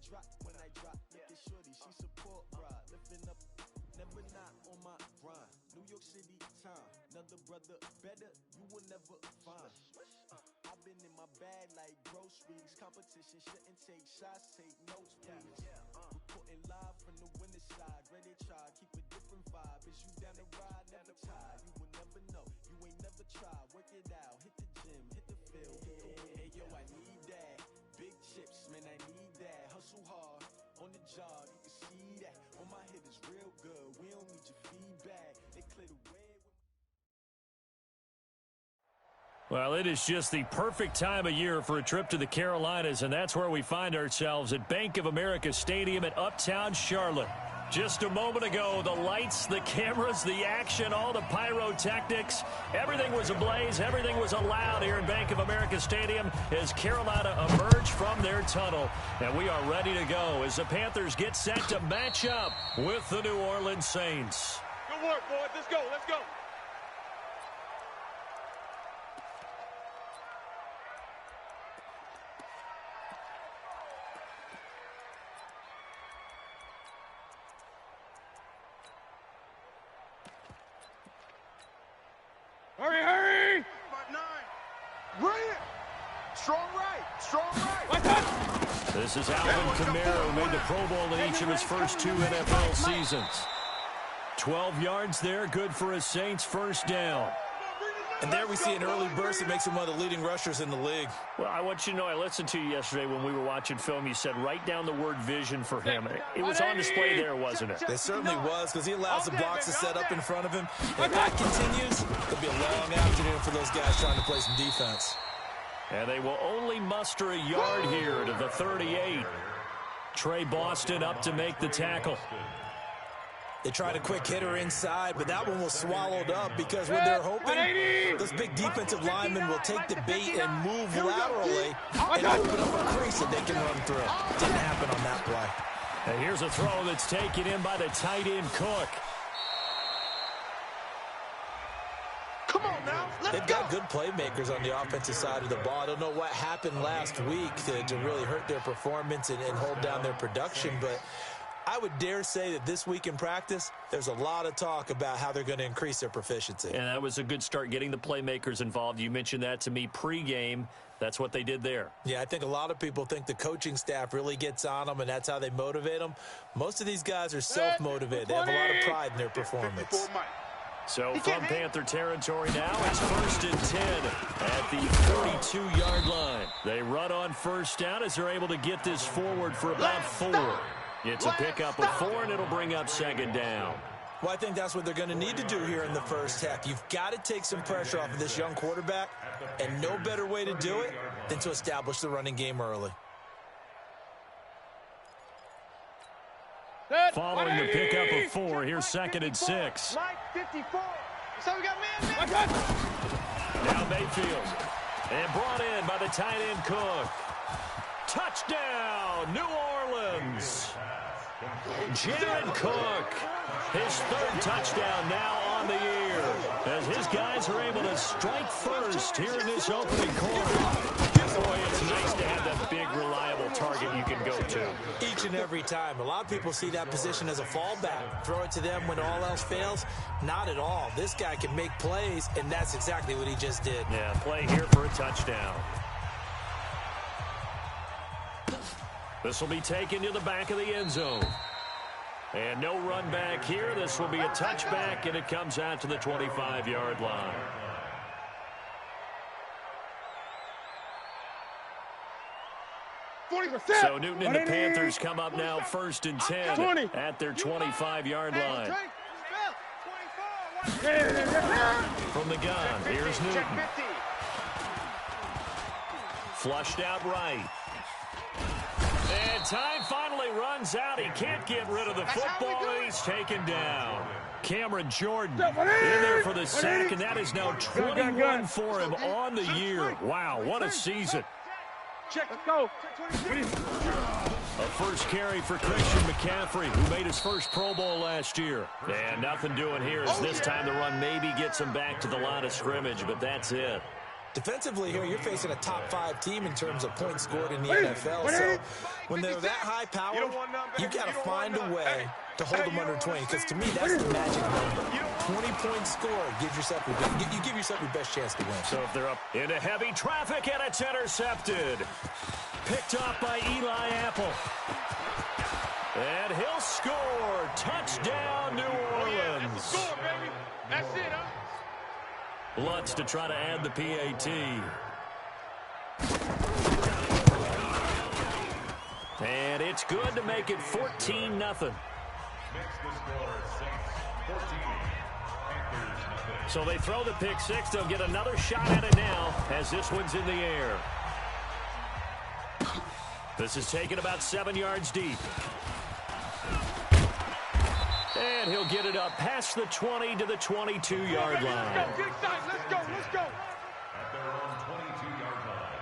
drop when I drop. Look at shorty, she support ride. Lifting up, never not on my grind. New York City time, another brother better, you will never find. I've been in my bag like groceries. Competition shouldn't take shots, take notes, please. Reporting live from the winter side. Ready to try, keep a different vibe. Is you down the ride, never tired. You will never know, you ain't never tried. Work it out, hit the gym, hit the field. Hey yo, I need that. Big chips, man, I need that. Hustle hard, on the job, you can see that. On my head is real good, we don't need your feedback. They clear the way. Well, it is just the perfect time of year for a trip to the Carolinas, and that's where we find ourselves at Bank of America Stadium at Uptown Charlotte. Just a moment ago, the lights, the cameras, the action, all the pyrotechnics, everything was ablaze, everything was allowed here in Bank of America Stadium as Carolina emerged from their tunnel. And we are ready to go as the Panthers get set to match up with the New Orleans Saints. Good work, boys. Let's go. Let's go. Hurry, hurry! Bring it! Strong right! This is Alvin Kamara, who made the Pro Bowl in each of his first 2 NFL seasons. 12 yards there, good for a Saints first down. And there we see an early burst that makes him one of the leading rushers in the league. Well, I want you to know, I listened to you yesterday when we were watching film. You said write down the word vision for him. It was on display there, wasn't it? It certainly was, because he allows the blocks to set up in front of him. If that continues, it'll be a long afternoon for those guys trying to play some defense. And they will only muster a yard here to the 38. Trey Boston up to make the tackle. They tried a quick hitter inside, but that one was swallowed up because when they're hoping, those big defensive linemen will take the bait and move laterally and open up a crease that they can run through. Didn't happen on that play. And here's a throw that's taken in by the tight end Cook. Come on now. They've got good playmakers on the offensive side of the ball. I don't know what happened last week to really hurt their performance and hold down their production, but I would dare say that this week in practice, there's a lot of talk about how they're going to increase their proficiency. And that was a good start, getting the playmakers involved. You mentioned that to me pregame. That's what they did there. Yeah, I think a lot of people think the coaching staff really gets on them, and that's how they motivate them. Most of these guys are self-motivated. They have a lot of pride in their performance. So from Panther territory now, it's 1st and 10 at the 32-yard line. They run on first down as they're able to get this forward for about 4. It's a pickup of 4, and it'll bring up 2nd down. Well, I think that's what they're going to need to do here in the first half. You've got to take some pressure off of this young quarterback, and no better way to do it than to establish the running game early. Following the pickup of 4, here's 2nd and 6. Mike 54. So we got man. Now Mayfield. And brought in by the tight end Cook. Touchdown, New Orleans. Jared Cook, his 3rd touchdown now on the year, as his guys are able to strike first here in this opening quarter. Boy, it's nice to have that big, reliable target you can go to. Each and every time. A lot of people see that position as a fallback. Throw it to them when all else fails. Not at all. This guy can make plays, and that's exactly what he just did. Yeah, play here for a touchdown. This will be taken to the back of the end zone. And no run back here. This will be a touchback, and it comes out to the 25-yard line. So Newton and the Panthers come up now 1st and 10 at their 25-yard line. From the gun, here's Newton. Flushed out right. And time finally runs out. He can't get rid of the football, and he's taken down. Cameron Jordan in there for the sack, and that is now 21 for him on the year. Wow, what a season. Check, let's go. A first carry for Christian McCaffrey, who made his first Pro Bowl last year. And nothing doing here as this time the run maybe gets him back to the line of scrimmage, but that's it. Defensively here, you're facing a top-5 team in terms of points scored in the NFL. So when they're that high-powered, you've got to find a way to hold them under 20. Because to me, that's the magic number. 20 points scored gives yourself you give yourself your best chance to win. So if they're up into heavy traffic and it's intercepted, picked up by Eli Apple, and he'll score. Touchdown, New Orleans. That's the score, baby. That's it, huh? Lutz to try to add the PAT. And it's good to make it 14-0. So they throw the pick six. They'll get another shot at it now as this one's in the air. This is taken about 7 yards deep. And he'll get it up past the 20 to the 22-yard line. Let's go, get excited. Let's go, let's go. At their own 22-yard line.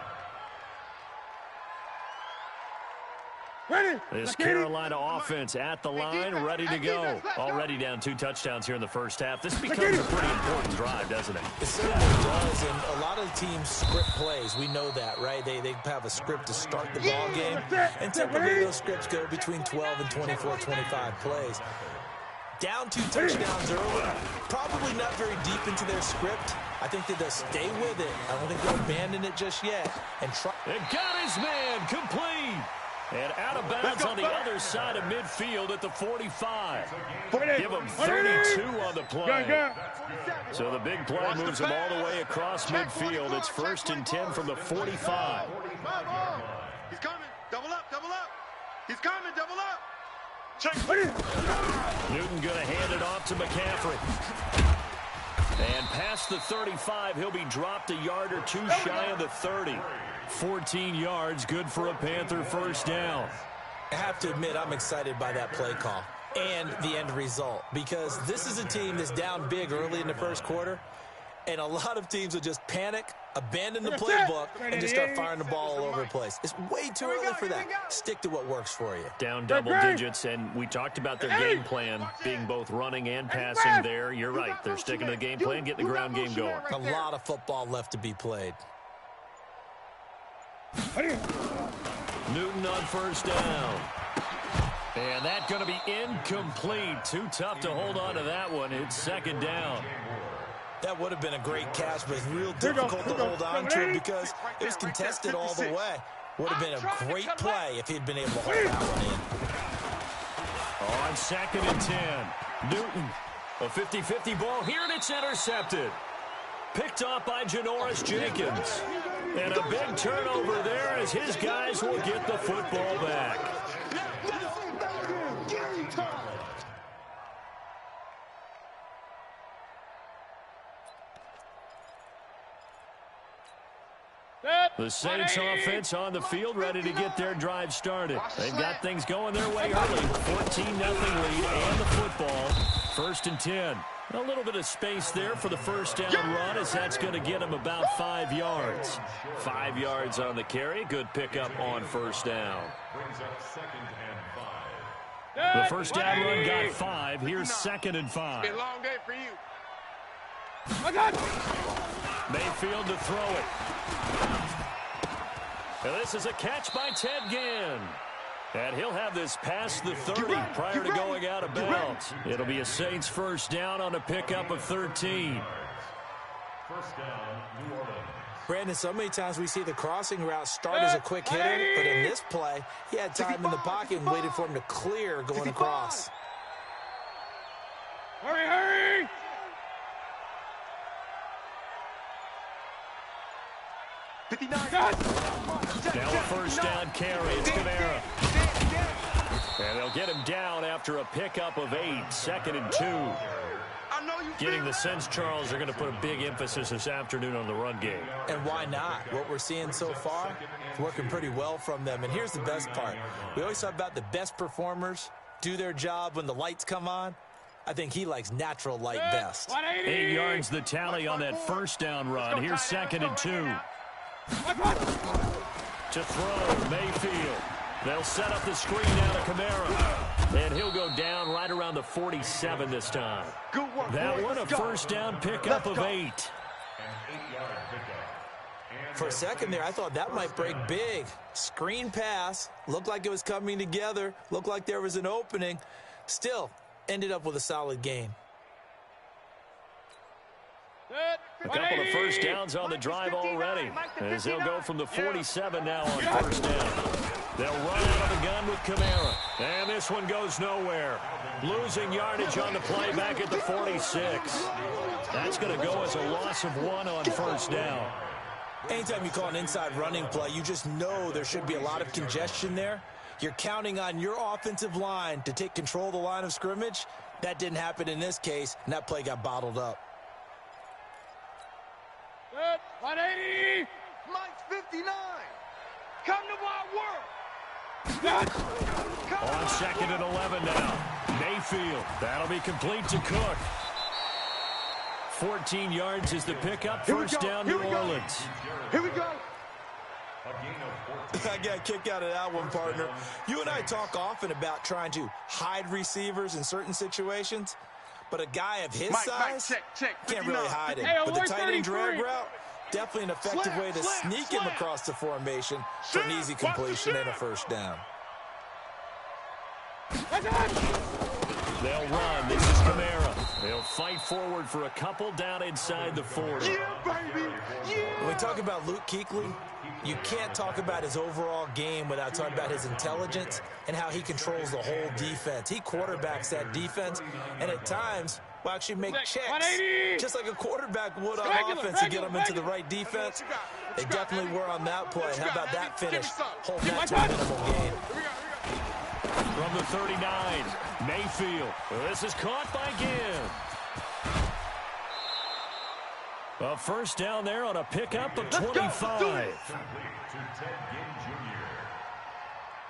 Ready. This Carolina offense at the line, ready to go. Already down 2 touchdowns here in the first half. This becomes a pretty important drive, doesn't it? It certainly does, and a lot of teams script plays. We know that, right? They have a script to start the ball game, and typically those scripts go between 12 and 24, 25 plays. Down 2 touchdowns early, probably not very deep into their script. I think that they'll stay with it. I don't think they'll abandon it just yet. And got his man complete. And out of bounds on the other side of midfield at the 45. Give him 32 on the play. So the big play moves him all the way across midfield. It's 1st and 10 from the 45. He's coming. Double up, double up. He's coming, double up. Newton going to hand it off to McCaffrey. And past the 35, he'll be dropped a yard or 2 shy of the 30. 14 yards, good for a Panther first down. I have to admit, I'm excited by that play call and the end result, because this is a team that's down big early in the first quarter, and a lot of teams will just panic, abandon the playbook, and just start firing the ball all over the place. It's way too early for that. Stick to what works for you. Down double digits, and we talked about their game plan being both running and passing there. You're right. They're sticking to the game plan, getting the ground game going. A lot of football left to be played. Newton on first down. And that's going to be incomplete. Too tough to hold on to that one. It's 2nd down. That would have been a great catch, but it's real difficult to hold on to because it was contested all the way. Would have been a great play if he'd been able to hold that one in. On 2nd and 10. Newton, a 50-50 ball here, and it's intercepted. Picked off by Janoris Jenkins. And a big turnover there as his guys will get the football back. The Saints offense on the field, ready to get their drive started. They've got things going their way early. 14-0 lead and the football. 1st and 10. A little bit of space there for the first down run, as that's going to get him about 5 yards. 5 yards on the carry. Good pickup on first down. The first down run got 5. Here's 2nd and 5. It's a long day for you. Mayfield to throw it. And this is a catch by Ted Ginn. And he'll have this past the 30 prior to going out of bounds. It'll be a Saints first down on a pickup of 13. First down, New Orleans. Brandon, so many times we see the crossing route start as a quick hitter, but in this play, he had time in the pocket and waited for him to clear going across. Hurry, hurry! Now a first down carry. It's Kamara. And they'll get him down after a pickup of 8. 2nd and 2. Getting the sense, Charles, they're going to put a big emphasis this afternoon on the run game. And why not? What we're seeing so far is working pretty well from them. And here's the best part. We always talk about the best performers do their job when the lights come on. I think he likes natural light best. 8 yards the tally on that first down run. Here's 2nd and 2. To throw, Mayfield. They'll set up the screen now to Kamara. And he'll go down right around the 47 this time. That one, a first down pickup of 8. For a second there, I thought that might break big. Screen pass, looked like it was coming together, looked like there was an opening. Still, ended up with a solid game. A couple of first downs on the drive already, as they'll go from the 47 now on first down. They'll run out of the gun with Kamara, and this one goes nowhere. Losing yardage on the play back at the 46. That's going to go as a loss of 1 on first down. Anytime you call an inside running play, you just know there should be a lot of congestion there. You're counting on your offensive line to take control of the line of scrimmage. That didn't happen in this case, and that play got bottled up. 180! Mike's 59. Come to my world. On second and 11 now. Mayfield. That'll be complete to Cook. 14 yards is the pickup. First down, New Orleans. Here we go. I got a kick out of that one, partner. You and I talk often about trying to hide receivers in certain situations, but a guy of his size can't really hide it. But the tight end drag route, definitely an effective way to sneak him across the formation for an easy completion and a first down. They'll run. This is Kamara. They'll fight forward for a couple down inside the 40. Yeah, baby. Yeah. When we talk about Luke Kuechly, you can't talk about his overall game without talking about his intelligence and how he controls the whole defense. He quarterbacks that defense, and at times will actually make checks, just like a quarterback would on offense to get them into the right defense. They definitely were on that play. How about that finish? Holding that to a minimal gain. From the 39, Mayfield. This is caught by Ginn. A first down there on a pickup of 25.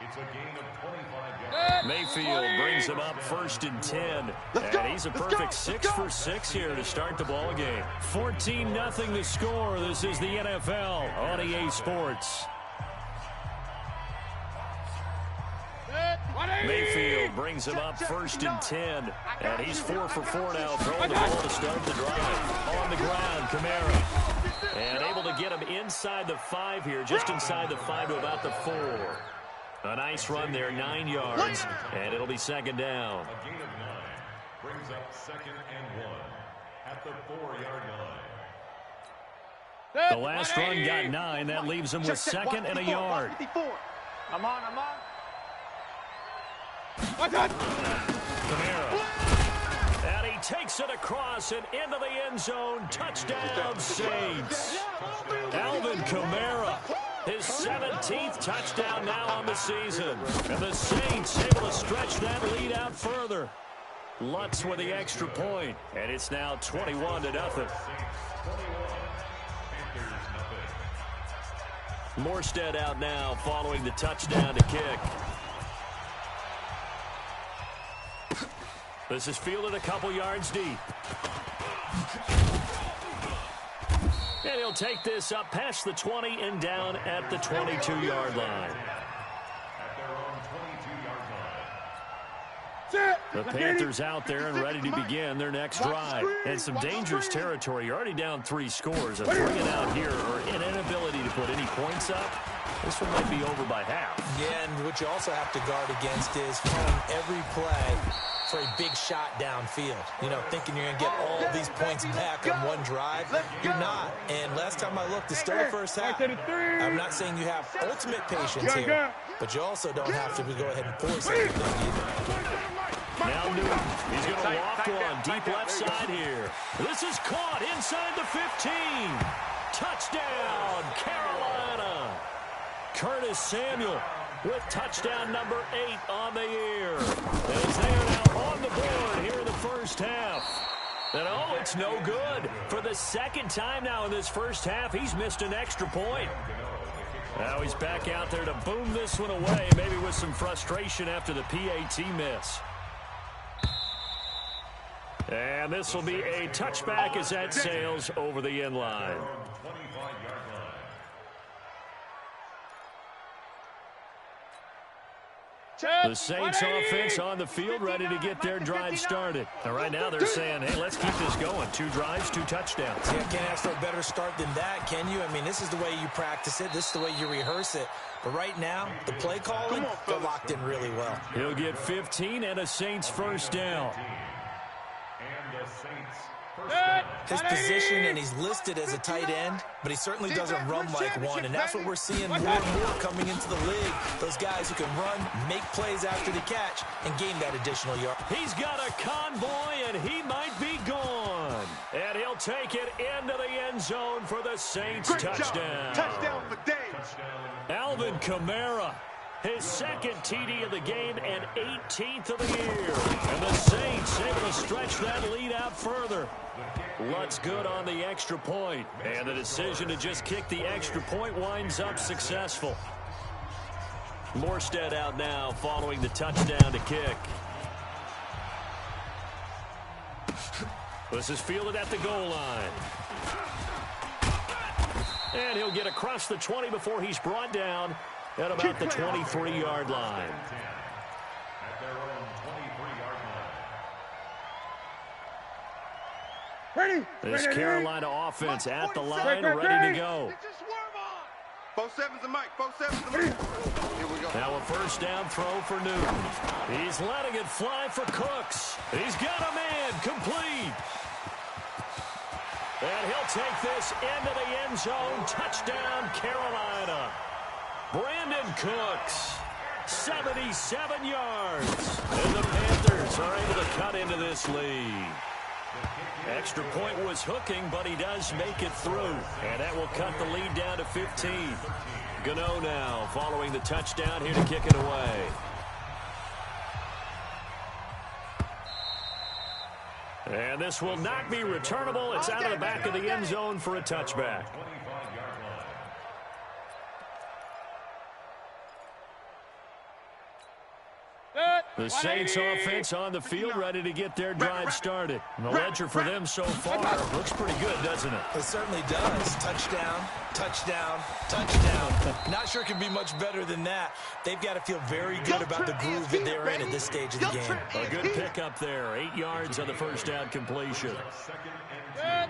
It's a gain of 25 yards. Mayfield brings him up first and 10. And he's a perfect 6 for 6 here to start the ball game. 14-0 the score. This is the NFL on EA Sports. Mayfield brings him up first and 10. And he's 4 for 4 now, throwing the ball to start the drive. On the ground, Kamara. And able to get him inside the 5 here, just inside the 5 to about the 4. A nice run there, 9 yards. And it'll be second down. A gain of 9 brings up second and 1 at the 4-yard line. The last run got 9. That leaves him with second and a yard. I'm on. Kamara. And he takes it across and into the end zone. Touchdown, Saints. Alvin Kamara, his 17th touchdown now on the season. And the Saints able to stretch that lead out further. Lutz with the extra point, and it's now 21-0. Morstead out now following the touchdown to kick. This is fielded a couple yards deep. And he'll take this up past the 20 and down at the 22-yard line. The Panthers out there and ready to begin their next drive. And some dangerous territory. You're already down 3 scores. A 3 out here or an inability to put any points up. This one might be over by half. Yeah, and what you also have to guard against is throwing every play for a big shot downfield. You know, thinking you're going to get all these points back on one drive. You're not. And last time I looked, it's still the first half. I'm not saying you have ultimate patience here, but you also don't have to go ahead and force everything either. Now Newton, he's going to loft one deep left side here. This is caught inside the 15. Touchdown, Carolina. Curtis Samuel with touchdown number 8 on the year. As they are now on the board here in the first half. And oh, it's no good. For the second time now in this first half, he's missed an extra point. Now he's back out there to boom this one away, maybe with some frustration after the PAT miss. And this will be a touchback as that sails over the end line. The Saints offense on the field, ready to get their drive started. And right now they're saying, hey, let's keep this going. 2 drives, 2 touchdowns. Yeah, can't ask for a better start than that, can you? I mean, this is the way you practice it. This is the way you rehearse it. But right now, the play calling, they're locked in really well. He'll get 15 and a Saints first down. And the Saints first down. His position, and he's listed as a tight end, but he certainly doesn't run like one, and that's what we're seeing more and more coming into the league. Those guys who can run, make plays after the catch, and gain that additional yard. He's got a convoy, and he might be gone. And he'll take it into the end zone for the Saints touchdown. Touchdown for Dave. Alvin Kamara, his second TD of the game and 18th of the year. And the Saints able to stretch that lead out further. Lutz good on the extra point. And the decision to just kick the extra point winds up successful. Morstead out now following the touchdown to kick. This is fielded at the goal line. And he'll get across the 20 before he's brought down at about the 23-yard line. At their own 23-yard line. This Carolina offense at the line, ready to go. 4-7's the mic. 4-7's the mic. Here we go. Now a first down throw for Newton. He's letting it fly for Cooks. He's got a man complete. And he'll take this into the end zone. Touchdown, Carolina. Brandon Cooks, 77 yards. And the Panthers are able to cut into this lead. Extra point was hooking, but he does make it through. And that will cut the lead down to 15. Gano now following the touchdown here to kick it away. And this will not be returnable. It's out of the back of the end zone for a touchback. The Saints offense on the field, ready to get their drive started. And the ledger for them so far looks pretty good, doesn't it? It certainly does. Touchdown, touchdown, touchdown. Not sure it can be much better than that. They've got to feel very good about the groove that they're in at this stage of the game. A good pickup there. 8 yards on the first down completion.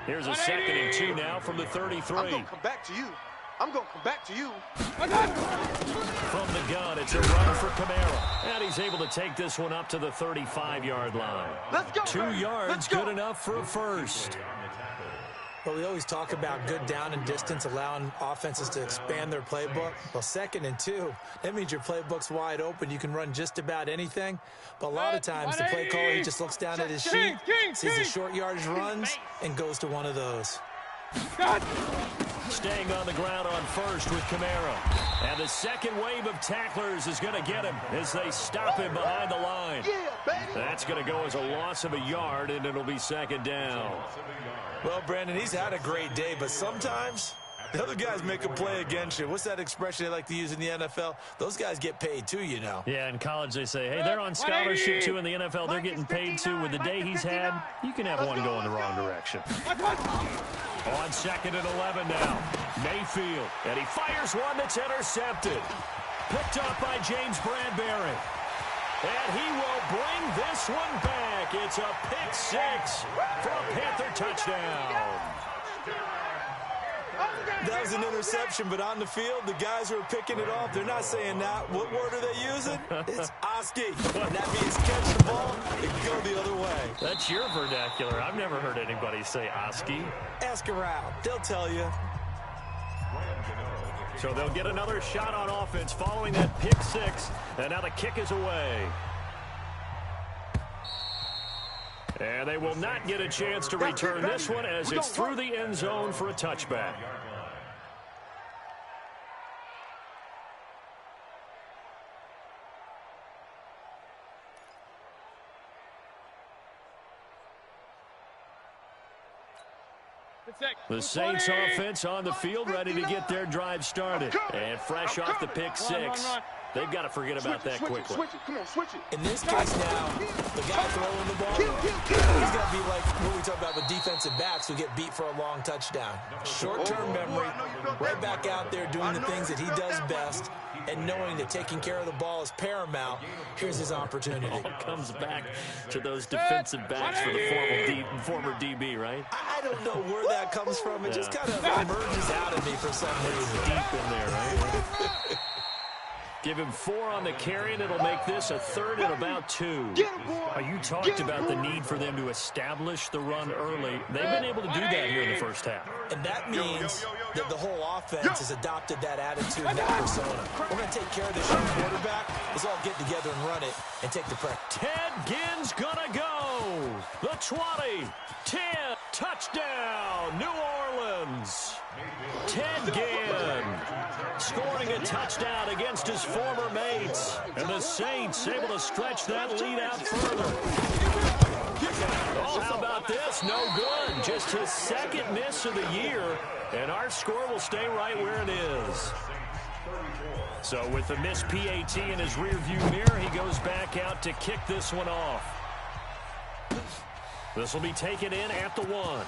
Here's a 2nd and 2 now from the 33. I'm going to come back to you. I'm going to come back to you. From the gun, it's a run for Kamara. And he's able to take this one up to the 35-yard line. Let's go. 2 yards, Let's go. good enough for a first. Well, we always talk about good down and distance, allowing offenses to expand their playbook. Well, 2nd and 2, that means your playbook's wide open. You can run just about anything. But a lot of times, the play caller, he just looks down at his sheet, sees the short yardage runs, and goes to one of those. Staying on the ground on first with Kamara. And the second wave of tacklers is going to get him as they stop him behind the line. That's going to go as a loss of a yard, and it'll be 2nd down. Well, Brandon, he's had a great day, but sometimes the other guys make a play against you. What's that expression they like to use in the NFL? Those guys get paid too, you know. Yeah, in college they say, hey, they're on scholarship too. In the NFL, they're getting paid too. With the day he's had, you can have one go in the wrong direction. On 2nd and 11 now. Mayfield. And he fires one that's intercepted. Picked up by James Bradbury. And he will bring this one back. It's a pick 6 for a Panther touchdown. That was an interception, but on the field, the guys who are picking it off, they're not saying that. What word are they using? It's Oski. And that means catch the ball and go the other way. That's your vernacular. I've never heard anybody say Oski. Ask around. They'll tell you. So they'll get another shot on offense following that pick 6. And now the kick is away. And they will not get a chance to return this one as it's through the end zone for a touchback. The Saints offense on the field, ready to get their drive started. And fresh off the pick 6, They've got to forget about that quickly. Switch it. Come on, switch it. In this case now, the guy throwing the ball, he's going to be like what we talk about with defensive backs who get beat for a long touchdown. Short-term memory, right back out there doing the things that he does best, and knowing that taking care of the ball is paramount. Here's his opportunity. It all comes back to those defensive backs for the former DB, right? I don't know where that comes from. It just kind of emerges out of me for some reason. Deep in there, right? Give him 4 on the carry, and it'll make this a 3rd and about 2. You talked about the need for them to establish the run early. They've been able to do that here in the first half. And that means that the whole offense has adopted that attitude and that persona. We're going to take care of this young quarterback. Let's all get together and run it and take the pressure. Ted Ginn's gonna go. The 20, 10, touchdown, New Orleans. Ted Ginn scoring a touchdown against his former mates. And the Saints able to stretch that lead out further. Oh, how about this? No good. Just his 2nd miss of the year. And our score will stay right where it is. So with the missed PAT in his rearview mirror, he goes back out to kick this one off. This will be taken in at the 1.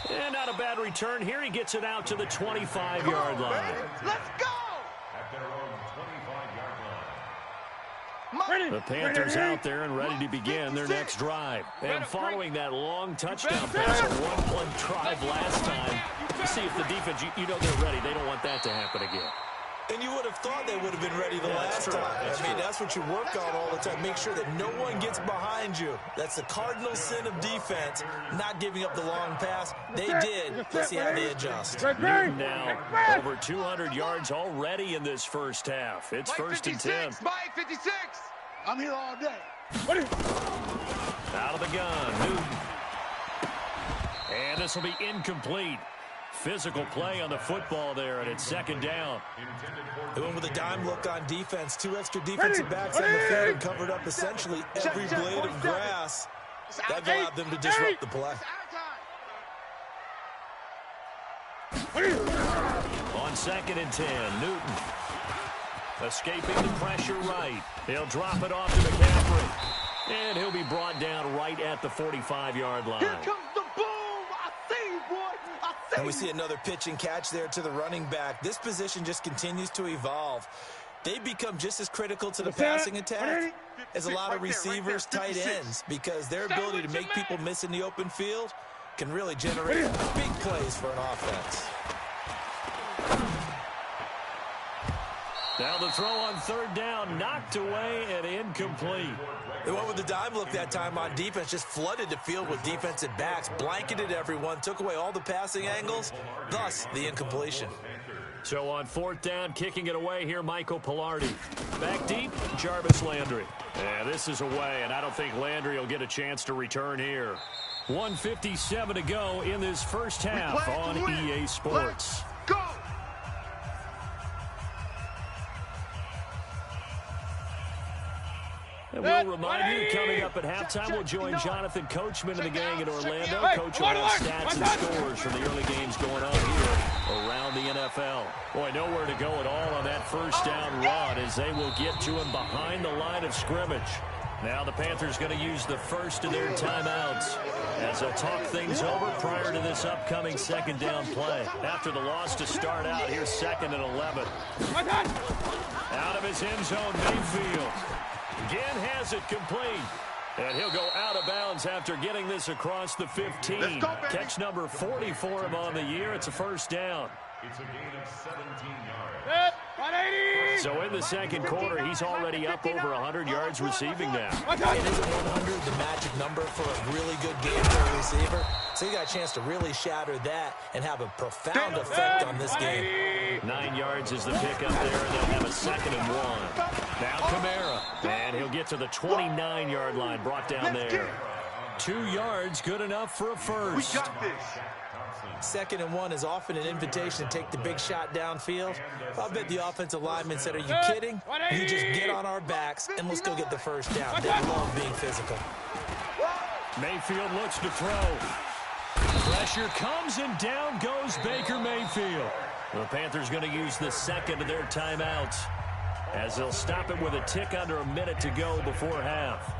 And not a bad return here. He gets it out to the 25-yard line. Let's go! At their own 25-yard line. The Panthers out there and ready to begin their next drive. And following that long touchdown pass, a 1-play drive last time, to see if the defense, you know they're ready. They don't want that to happen again. And you would have thought they would have been ready the last time. I mean, that's what you work on all the time. Make sure that no one gets behind you. That's the cardinal sin of defense, not giving up the long pass. They did. Let's see how they adjust. Newton now over 200 yards already in this first half. It's 1st and 10. Mike 56. I'm here all day. Out of the gun, Newton. And this will be incomplete. Physical play on the football there, and it's 2nd down. They went with a dime look on defense. 2 extra defensive backs on the field and covered up essentially every blade of grass. That allowed them to disrupt the play. On 2nd and 10, Newton escaping the pressure right. He'll drop it off to McCaffrey. And he'll be brought down right at the 45-yard line. Here comes the boom. I see you, boy. And we see another pitch and catch there to the running back. This position just continues to evolve. They become just as critical to the passing attack as a lot of receivers, tight ends, because their ability to make people miss in the open field can really generate big plays for an offense. Now the throw on 3rd down, knocked away and incomplete. They went with the dime look that time on defense, just flooded the field with defensive backs, blanketed everyone, took away all the passing angles, thus the incompletion. So on 4th down, kicking it away here, Michael Pilardi. Back deep, Jarvis Landry. Yeah, this is away, and I don't think Landry will get a chance to return here. 1:57 to go in this first half on EA Sports. Let's go! And we'll remind you, coming up at halftime, we'll join Jonathan Coachman and the gang in Orlando. Coach will have stats and scores from the early games going on here around the NFL. Boy, nowhere to go at all on that first down run as they will get to him behind the line of scrimmage. Now the Panthers going to use the first of their timeouts as they'll talk things over prior to this upcoming 2nd down play. After the loss to start out, here's 2nd and 11. Out of his end zone, Mayfield. Ginn has it complete. And he'll go out of bounds after getting this across the 15. Catch number 40 for him on the year. It's a 1st down. It's a gain of 17 yards. 180! So in the 2nd quarter, he's already up over 100 yards receiving now. It isn't 100, the magic number for a really good game for a receiver. So you got a chance to really shatter that and have a profound effect on this game. 9 yards is the pickup there, and they'll have a 2nd and 1. Now Kamara, and he'll get to the 29-yard line, brought down there. 2 yards, good enough for a first. We got this. 2nd and 1 is often an invitation to take the big shot downfield. I'll bet the offensive lineman said, are you kidding? You just get on our backs and let's go get the first down. They love being physical. Mayfield looks to throw. Pressure comes and down goes Baker Mayfield. The Panthers going to use the second of their timeouts as they'll stop it with a tick under a minute to go before half.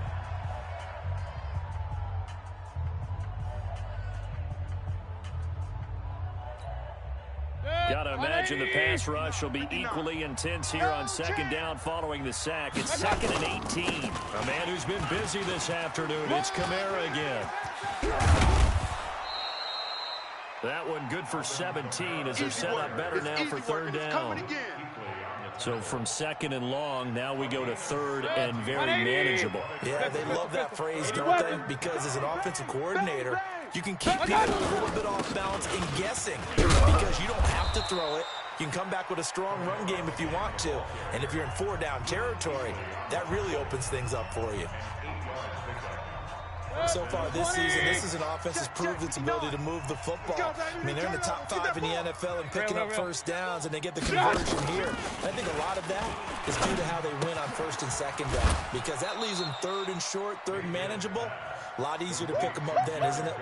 Got to imagine the pass rush will be equally intense here on second down following the sack. It's 2nd and 18. A man who's been busy this afternoon. It's Kamara again. That one good for 17 as they're set up better now for third down. So from 2nd and long, now we go to 3rd and very manageable. Yeah, they love that phrase, don't they? Because as an offensive coordinator, you can keep people a little bit off balance and guessing because you don't have to throw it. You can come back with a strong run game if you want to. And if you're in 4-down territory, that really opens things up for you. So far this season, this is an offense that's proved its ability to move the football. I mean, they're in the top 5 in the NFL and picking up first downs, and they get the conversion here. I think a lot of that is due to how they win on 1st and 2nd down, because that leaves them 3rd and short, 3rd and manageable. A lot easier to pick them up then, isn't it?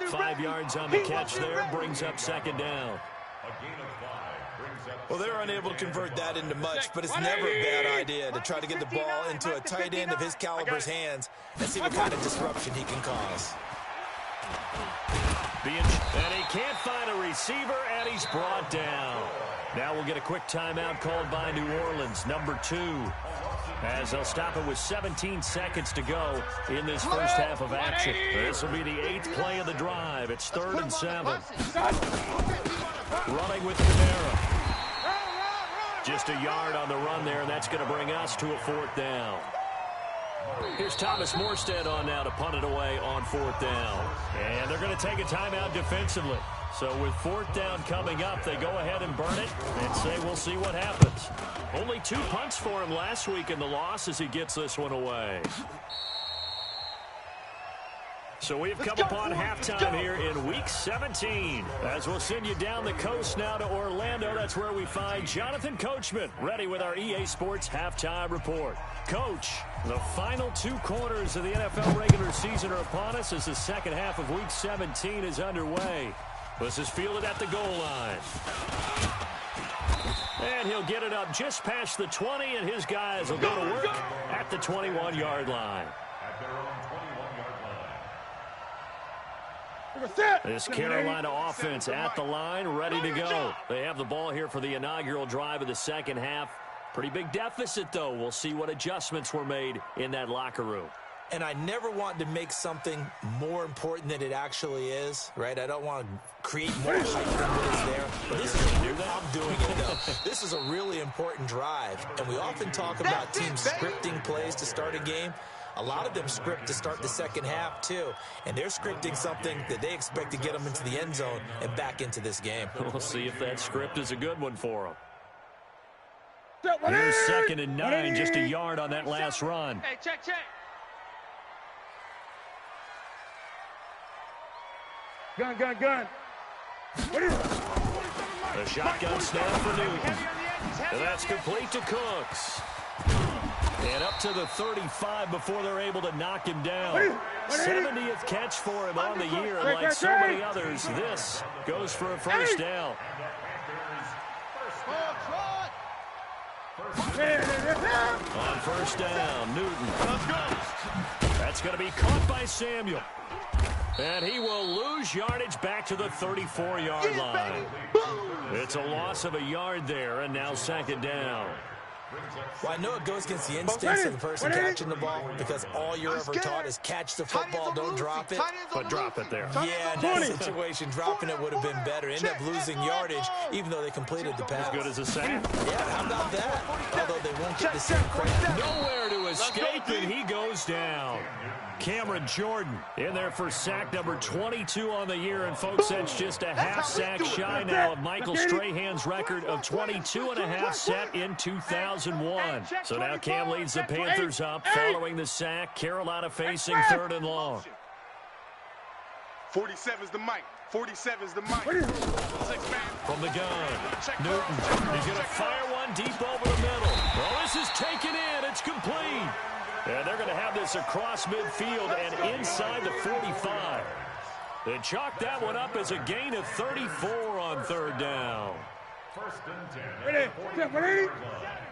5 yards on the catch there, brings up 2nd down. Well, they're unable to convert that into much, but it's never a bad idea to try to get the ball into a tight end of his caliber's hands and see what kind of disruption he can cause. And he can't find a receiver, and he's brought down. Now we'll get a quick timeout called by New Orleans, number 2, as they'll stop it with 17 seconds to go in this first half of action. This will be the 8th play of the drive. It's 3rd and 7. Running with Kamara. Just a yard on the run there, and that's going to bring us to a 4th down. Here's Thomas Morstead on now to punt it away on 4th down. And they're going to take a timeout defensively. So with 4th down coming up, they go ahead and burn it and say we'll see what happens. Only 2 punts for him last week in the loss as he gets this one away. So we've come upon halftime here in Week 17. As we'll send you down the coast now to Orlando, that's where we find Jonathan Coachman, ready with our EA Sports Halftime Report. Coach, the final 2 quarters of the NFL regular season are upon us as the second half of Week 17 is underway. This is fielded at the goal line. And he'll get it up just past the 20, and his guys will go to work at the 21-yard line. This Carolina offense at the line, ready to go. They have the ball here for the inaugural drive of the second half. Pretty big deficit, though. We'll see what adjustments were made in that locker room. And I never want to make something more important than it actually is, right? I don't want to create more hype than what is there. But this is I'm doing it, though. This is a really important drive. And we often talk about teams scripting plays to start a game. A lot of them script to start the second half, too. And they're scripting something that they expect to get them into the end zone and back into this game. We'll see if that script is a good one for them. Here's 2nd and 9, just a yard on that last run. Hey, check. Gun. The shotgun snap for Newton. And that's complete to Cooks. And up to the 35 before they're able to knock him down. 70th catch for him on the year. And like so many others, this goes for a first down. On first down, Newton. That's going to be caught by Samuel. And he will lose yardage back to the 34-yard line. It's a loss of a yard there, and now 2nd down. Well, I know it goes against the instincts of the person catching the ball because all you're ever taught is catch the football, don't drop it. But drop it there. Yeah, in that situation, dropping it would have been better. End up losing yardage, even though they completed the pass. As good as a sack. Yeah, how about that? Although they won't get the same credit. Nowhere to escape, and he goes down. Cameron Jordan in there for sack number 22 on the year. And, folks, that's just a half sack shy now of Michael Strahan's record of 22.5 set in 2001. So now Cam leads the Panthers up following the sack. Carolina facing 3rd and long. 47's the mic. 47's the mic. From the gun, Newton. He's going to fire one deep over the middle. Well, this is taken in. It's complete. And they're going to have this across midfield and inside the 45. They chalked that one up as a gain of 34 on 3rd down. First and 10. Ready? Ready?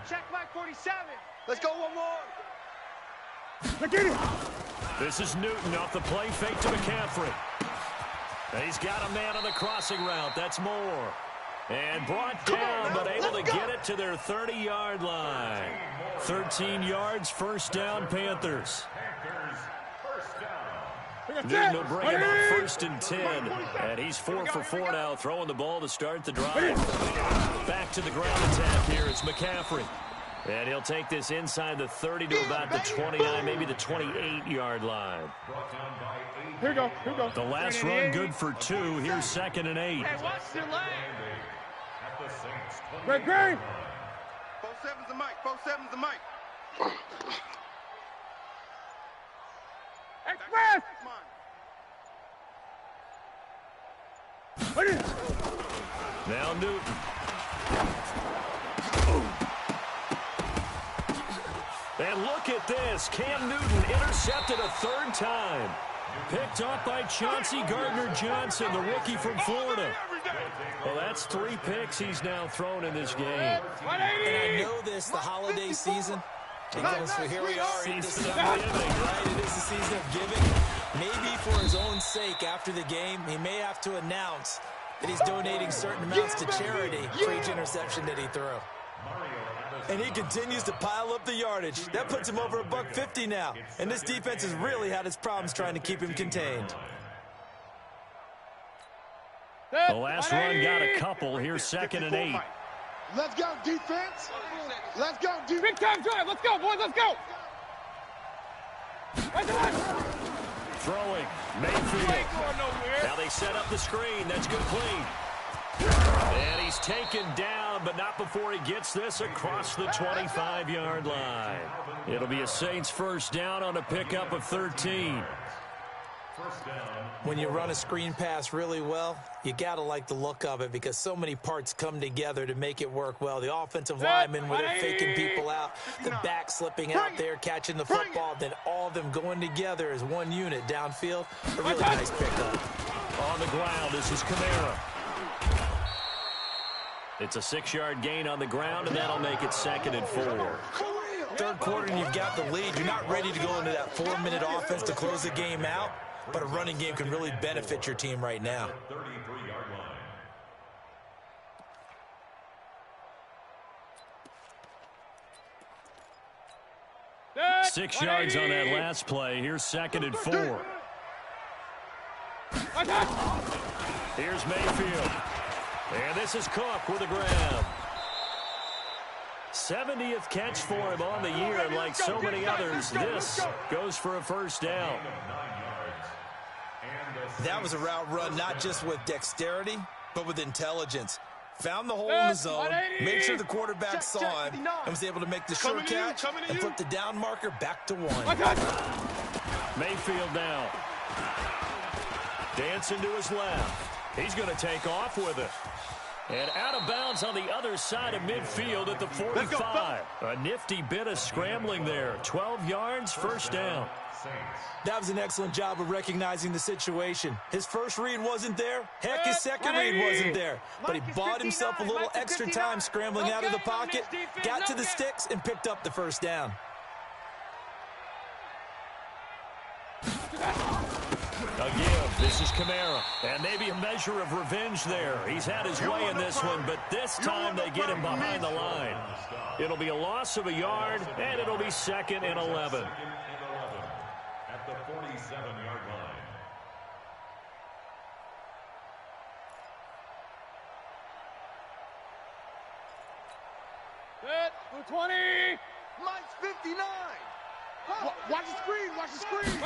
Check my 47. Let's go one more. Look at it. This is Newton off the play fake to McCaffrey. He's got a man on the crossing route. That's Moore. And brought down, but able to get it to their 30-yard line. 13 yards, first down, Panthers. Newton will bring him up first and 10. And he's 4 for 4 now, throwing the ball to start the drive. Back to the ground attack here. It's McCaffrey. And he'll take this inside the 30 to about the 29, maybe the 28-yard line. Here we go. Here we go. The last run good for 2. Here's second and 8. Hey, watch your leg. Great, great. 47's the mic. 47's the mic. Express. Ready? Now Newton. And look at this. Cam Newton intercepted a third time. Picked up by Chauncey Gardner-Johnson, the rookie from Florida. Well, that's 3 picks he's now thrown in this game. And I know this, the holiday season, because here we are in December, right? It is the season of giving. Maybe for his own sake, after the game, he may have to announce that he's donating certain amounts to charity for each interception that he threw. And he continues to pile up the yardage. That puts him over $150 now. And this defense has really had its problems trying to keep him contained. The last run got a couple. Here's second and 8. Let's go, defense. Let's go, defense. Big time drive. Let's go, boys. Let's go. Throwing. Mayfield. Now they set up the screen. That's complete. And he's taken down, but not before he gets this across the 25-yard line. It'll be a Saints first down on a pickup of 13. When you run a screen pass really well, you got to like the look of it because so many parts come together to make it work well. The offensive linemen, where they're faking people out, the back slipping out there, catching the football, then all of them going together as one unit downfield. A really nice pickup. On the ground, this is Kamara. It's a 6-yard gain on the ground, and that'll make it second and 4. Third quarter, and you've got the lead. You're not ready to go into that 4-minute offense to close the game out, but a running game can really benefit your team right now. 33-yard line. 6 yards on that last play. Here's second and 4. Here's Mayfield. And this is Cook with a grab. 70th catch for him on the year, and like so many others, this goes for a first down. That was a route run not just with dexterity, but with intelligence. Found the hole in the zone, made sure the quarterback saw him, and was able to make the short catch and flip the down marker back to 1. Mayfield now. Dancing to his left. He's going to take off with it. And out of bounds on the other side of midfield at the 45. A nifty bit of scrambling there. 12 yards, first down. That was an excellent job of recognizing the situation. His first read wasn't there. Heck, his second read wasn't there. But he bought himself a little extra time scrambling out of the pocket, got to the sticks, and picked up the first down. Again, this is Kamara, and maybe a measure of revenge there. He's had his way in this one, but this time they get him behind the line. It'll be a loss of a yard, and it'll be second and 11. At the 47-yard line. Set, 20. Mike's 59. Watch the screen. Watch the screen.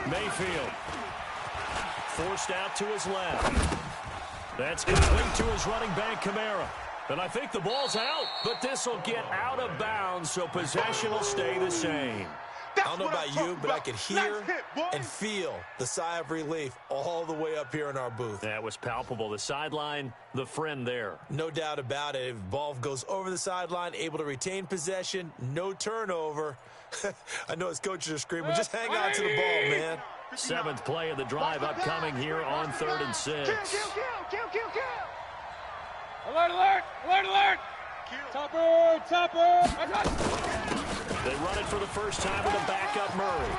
Mayfield forced out to his left. That's complete to his running back, Kamara. And I think the ball's out, but this will get out of bounds, so possession will stay the same. I don't know about you, but I could hear and feel the sigh of relief all the way up here in our booth. That was palpable. The sideline, the friend there. No doubt about it. If ball goes over the sideline, able to retain possession, no turnover. I know his coaches are screaming, just hang on to the ball, man. 7th play of the drive upcoming here on 3rd and 6. Alert, alert, alert, alert. Topper, topper. They run it for the first time with a backup Murray.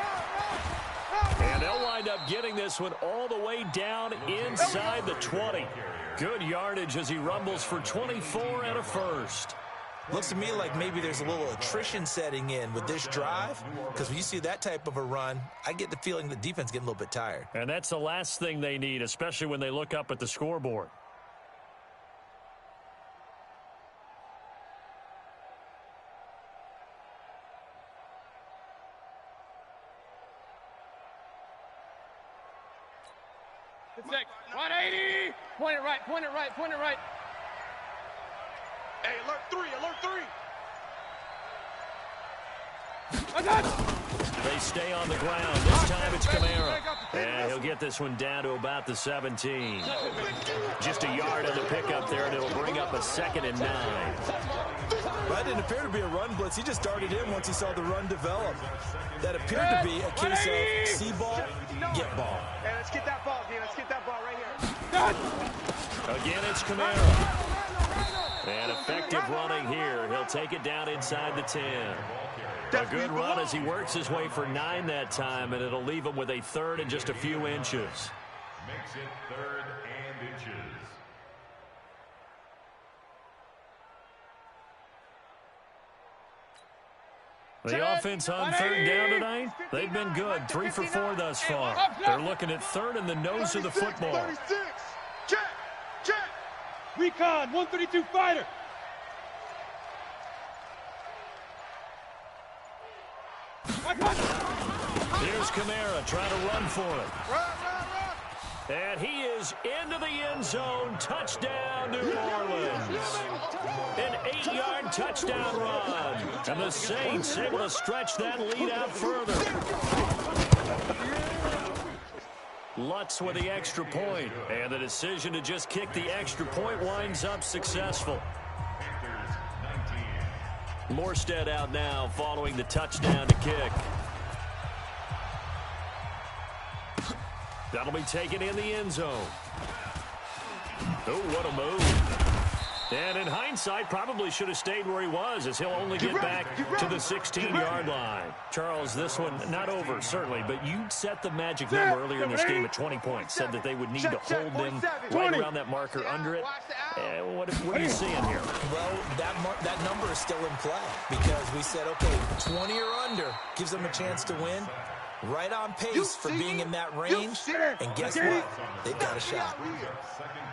And they'll wind up getting this one all the way down inside the 20. Good yardage as he rumbles for 24 and a first. Looks to me like maybe there's a little attrition setting in with this drive, because when you see that type of a run, I get the feeling the defense getting a little bit tired. And that's the last thing they need, especially when they look up at the scoreboard. It's like 180. Point it right, point it right, point it right. Hey, alert 3, alert 3. I got it. They stay on the ground. This time it's Kamara. And he'll get this one down to about the 17. Just a yard on the pickup there, and it'll bring up a 2nd and 9. That didn't appear to be a run blitz. He just darted in once he saw the run develop. That appeared to be a case of see ball, get ball. Hey, let's get that ball, D. Let's get that ball right here. Again, it's Kamara. And effective running here. He'll take it down inside the 10. A good run as he works his way for 9 that time, and it'll leave him with a 3rd and just a few inches. Makes it 3rd and inches. The offense on 3rd down tonight, they've been good. 3 for 4 thus far. They're looking at 3rd in the nose of the football. 36. Check, check. Recon, 132 fighter. Here's Kamara trying to run for it. Run, run, run. And he is into the end zone. Touchdown, New Orleans. An 8-yard touchdown run. And the Saints able to stretch that lead out further. Lutz with the extra point. And the decision to just kick the extra point winds up successful. Morstead out now following the touchdown to kick. That'll be taken in the end zone. Oh, what a move. And in hindsight, probably should have stayed where he was, as he'll only get back to the 16-yard line. Charles, this one not over, certainly, but you set the magic number earlier in this game at 20 points. Said that they would need to hold them right around that marker under it. What are you seeing here? Well, that number is still in play, because we said, okay, 20 or under gives them a chance to win. Right on pace for being in that range, and guess what? They've got a shot.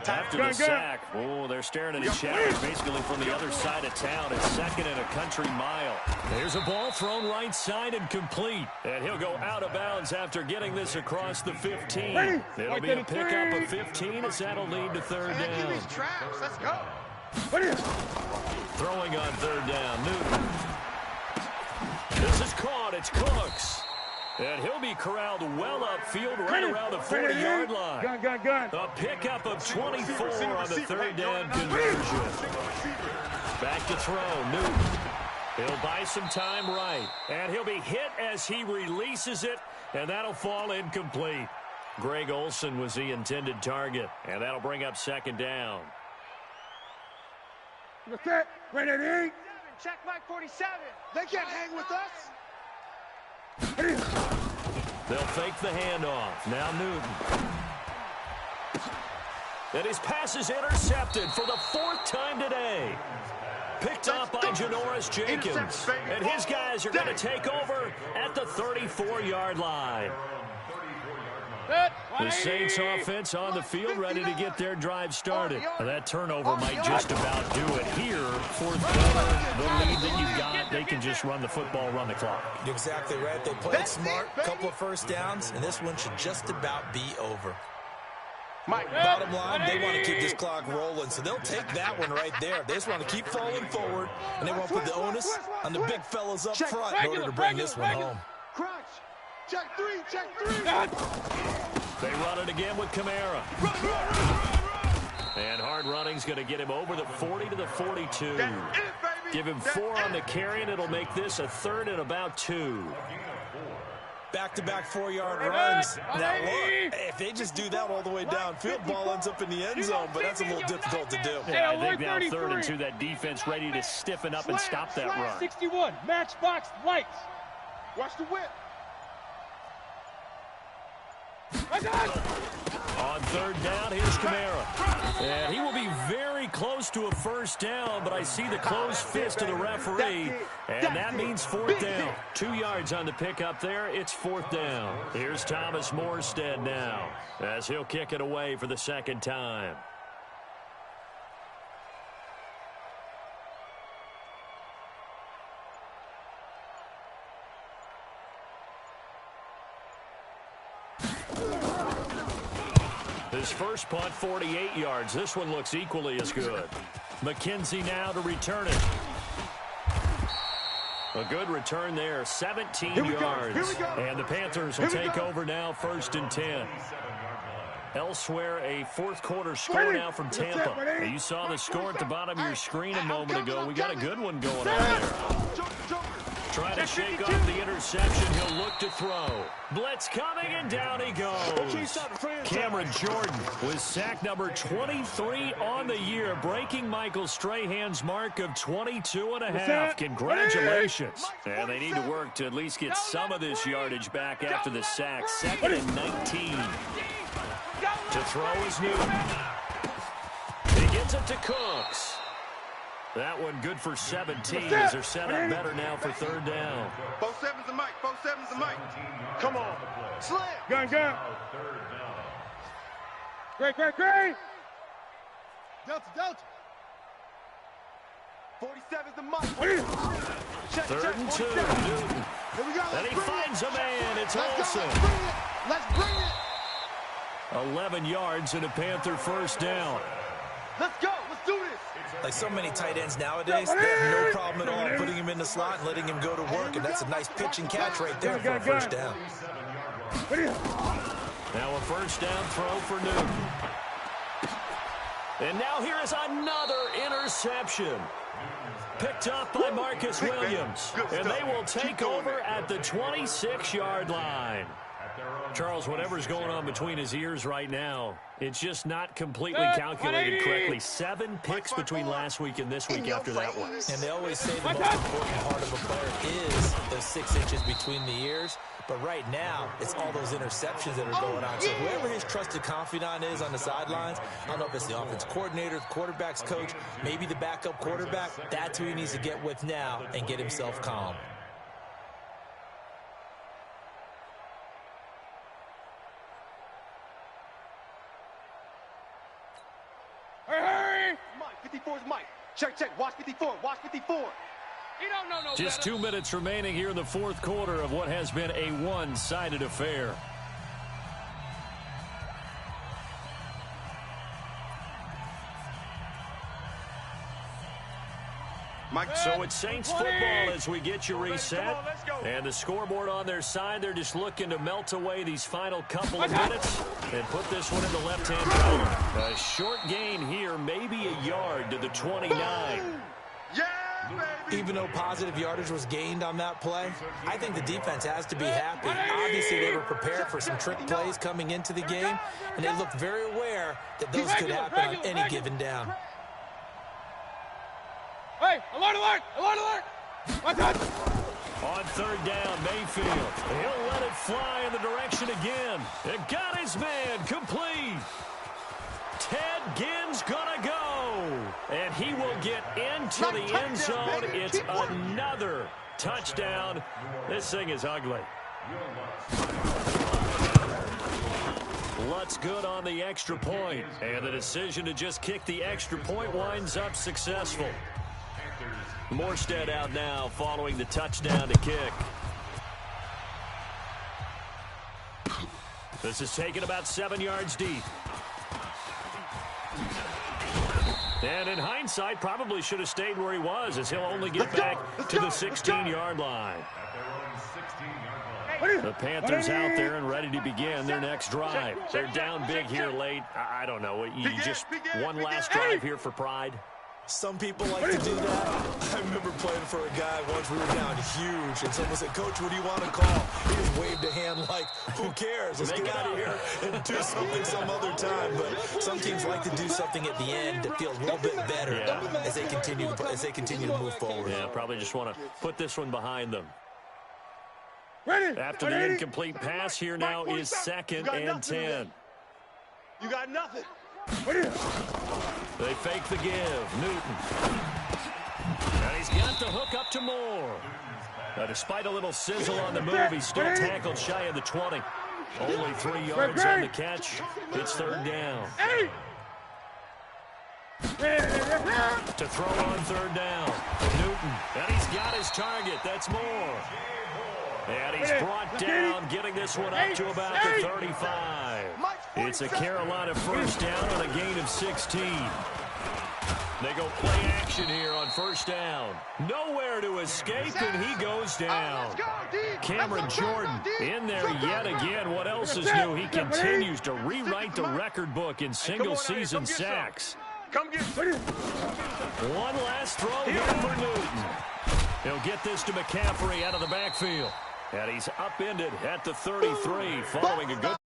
After the sack, oh, they're staring at each other basically from the other side of town. It's 2nd and a country mile. There's a ball thrown right side and complete. And he'll go out of bounds after getting this across the 15. It'll be a pickup of 15 as that'll lead to 3rd down. Let's go. Throwing on 3rd down, Newton. This is caught. It's Cooks. And he'll be corralled well upfield right around the 40-yard line. Gun. A pickup of 24 on the 3rd down conversion. Back to throw, Newton. He'll buy some time right. And he'll be hit as he releases it, and that'll fall incomplete. Greg Olsen was the intended target, and that'll bring up 2nd down. Ready. Check Mike 47. They can't hang with us. They'll fake the handoff. Now Newton. And his pass is intercepted for the 4th time today. Picked up by Janoris Jenkins. And his guys are going to take over at the 34-yard line. The Saints offense on the field ready to get their drive started. That turnover might just about do it here. 4th quarter, the lead that you've got, they can just run the football, run the clock. You're exactly right. They played smart, couple of first downs, and this one should just about be over. Bottom line, they want to keep this clock rolling, so they'll take that one right there. They just want to keep falling forward, and they want to put the onus on the big fellas up front in order to bring this one home. Check 3, check 3. They run it again with Kamara. And hard running's going to get him over the 40 to the 42. Give him 4 on the carry, and it'll make this a 3rd and about 2. Back-to-back 4-yard runs. Now, look, if they just do that all the way downfield, ball ends up in the end zone, but that's a little difficult to do. Yeah, I think now 3rd and 2, that defense ready to stiffen up and stop that run. 61, matchbox lights. Watch the whip. On 3rd down, here's Kamara. And he will be very close to a 1st down, but I see the closed fist of the referee, and that means 4th down. 2 yards on the pickup there. It's 4th down. Here's Thomas Morstead now, as he'll kick it away for the 2nd time. His first punt, 48 yards. This one looks equally as good. McKenzie now to return it. A good return there, 17 yards. And the Panthers will take over now, 1st and 10. Elsewhere, a 4th quarter score now from Tampa. You saw the score at the bottom of your screen a moment ago. We got a good one going on there. Trying to shake off the interception. He'll look to throw. Blitz coming, and down he goes. Cameron Jordan with sack number 23 on the year, breaking Michael Strahan's mark of 22.5. Congratulations. And they need to work to at least get some of this yardage back after the sack. 2nd and 19. To throw is Newton. He gets it to Cooks. That one good for 17 as they're set up better now for 3rd down. 4-7's a mic. 4-7's a mic. Come on. Slam. Gun. Great. Delta. 47's the mic. 3rd and 2. Newton. Here we go. And he finds a man. It's Olsen. Let's bring it. 11 yards and a Panther 1st down. Let's go. Let's do this. Like so many tight ends nowadays, they have no problem at all putting him in the slot and letting him go to work, and that's a nice pitch and catch right there for a 1st down. Now a 1st down throw for Newton. And now here is another interception. Picked up by Marcus Williams. And they will take over at the 26-yard line. Charles, whatever's going on between his ears right now, it's just not completely calculated correctly. 7 picks between last week and this week after that one. And they always say the most important part of a player is those 6 inches between the ears. But right now, it's all those interceptions that are going on. So whoever his trusted confidant is on the sidelines, I don't know if it's the offense coordinator, the quarterback's coach, maybe the backup quarterback, that's who he needs to get with now and get himself calm. Hurry! Mike, 54's Mike. Check. Watch 54. Watch 54. He don't know no Just better. 2 minutes remaining here in the 4th quarter of what has been a one-sided affair. Mike. So it's Saints football as we get you reset. And the scoreboard on their side, they're just looking to melt away these final couple of minutes and put this one in the left-hand column. A short gain here, maybe a yard to the 29. Yeah, baby. Even though positive yardage was gained on that play, I think the defense has to be happy. Obviously, they were prepared for some trick plays coming into the game, and they looked very aware that those could happen on any given down. Hey, alert! Watch out! On 3rd down, Mayfield. He'll let it fly in the direction again. It got his man complete. Ted Ginn's gonna go. And he will get into the end zone. It's another touchdown. This thing is ugly. Lutz good on the extra point. And the decision to just kick the extra point winds up successful. Morstead out now following the touchdown to kick. This is taken about 7 yards deep. And in hindsight, probably should have stayed where he was, as he'll only get back to the 16-yard line. The Panthers out there and ready to begin their next drive. They're down big here late. I don't know. You just one last drive here for pride. Some people like to do that. I remember playing for a guy once. We were down huge, and someone said, "Coach, what do you want to call?" He just waved a hand like, "Who cares? Let's get out of here and do something some other time." But some teams like to do something at the end that feels a little bit better as they continue to move forward. Yeah, probably just want to put this one behind them. After the incomplete pass, here now is 2nd and 10. You got nothing. They fake the give. Newton. And he's got the hook up to Moore. Now, despite a little sizzle on the move, he's still tackled shy of the 20. Only 3 yards on the catch. It's 3rd down. To throw on 3rd down. Newton. And he's got his target. That's Moore. And he's brought down, getting this one up to about the 35. It's a Carolina 1st down on a gain of 16. They go play action here on 1st down. Nowhere to escape, and he goes down. Cameron Jordan in there yet again. What else is new? He continues to rewrite the record book in single-season sacks. One last throw here for Newton. He'll get this to McCaffrey out of the backfield. And he's upended at the 33 following a good